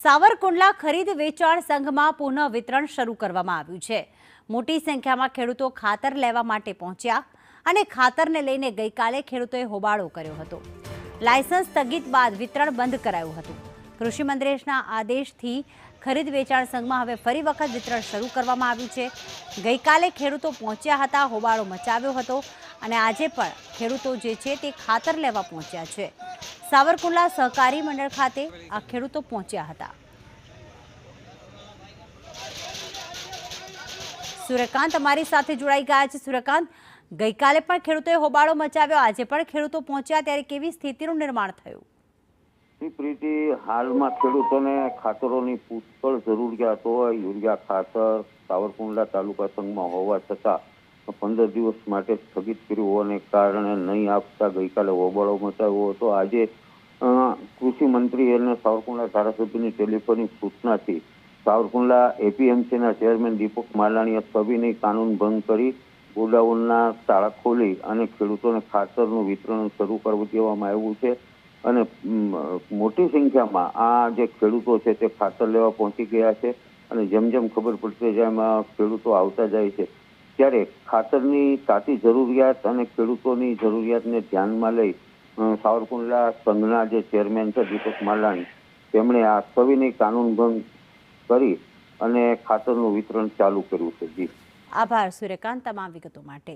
સાવરકુંડલા ખરીદ વેચાણ સંઘમાં પુનઃ વિતરણ શરૂ કરવામાં આવ્યું છે। મોટી સંખ્યામાં ખેડૂતો ખાતર લેવા માટે પહોંચ્યા અને ખાતરને લઈને ગઈકાલે ખેડૂતોએ હોબાળો કર્યો હતો। લાયસન્સ સ્થગિત બાદ વિતરણ બંધ કરાયું હતું। કૃષિ મંત્રીના આદેશથી ખરીદ વેચાણ સંઘમાં હવે ફરી વખત વિતરણ શરૂ કરવામાં આવ્યું છે। ગઈકાલે ખેડૂતો પહોંચ્યા હતા, હોબાળો મચાવ્યો હતો અને આજે પણ ખેડૂતો જે છે તે ખાતર લેવા પહોંચ્યા છે। સાવરકુંડલા સહકારી મંડળ ખાતે આ ખેડૂતો પહોંચ્યા હતા। સૂર્યકાંત અમારી સાથે જોડાઈ ગયા છે। સૂર્યકાંત, ગઈકાલે પણ ખેડૂતોએ હોબાળો મચાવ્યો, આજે પણ ખેડૂતો પહોંચ્યા, ત્યારે કેવી સ્થિતિનું નિર્માણ થયું? પ્રીતિ, હાલમાં ખેડૂતોને ખાતરોની પુષ્કળ જરૂરિયાત હોય। યુરિયા ખાતર સાવરકુંડલા તાલુકા સંઘમાં હોવા છતાં 15 દિવસ માટે સ્થગિત કર્યું હોવાને કારણે નહીં આપતા ગઈકાલે હોબાળો મચાવ્યો હતો। આજે કૃષિ મંત્રી અને સાવરકુંડલા ધારાસભ્યની ટેલિફોનિક સૂચનાથી સાવરકુંડલા એપીએમસીના ચેરમેન દીપક માલાણીએ સવિનય કાનૂન ભંગ કરી ગોડાઉનના તાળા ખોલી અને ખેડૂતોને ખાતરનું વિતરણ શરૂ કરી દેવામાં આવ્યું છે અને મોટી સંખ્યામાં આ જે ખેડૂતો છે તે ખાતર લેવા પહોંચી ગયા છે અને જેમ જેમ ખબર પડશે જેમ ખેડૂતો આવતા જાય છે ત્યારે ખાતરની તાતી જરૂરિયાત અને ખેડૂતોની જરૂરિયાતને ધ્યાનમાં લઈ સાવરકુંડલા સંઘના જે ચેરમેન છે દીપક માલાણી, તેમણે આ સવિનય કાનૂન ભંગ કરી અને ખાતરનું વિતરણ ચાલુ કર્યું છે। જી આભાર સૂર્યકાંત, તમામ વિગતો માટે।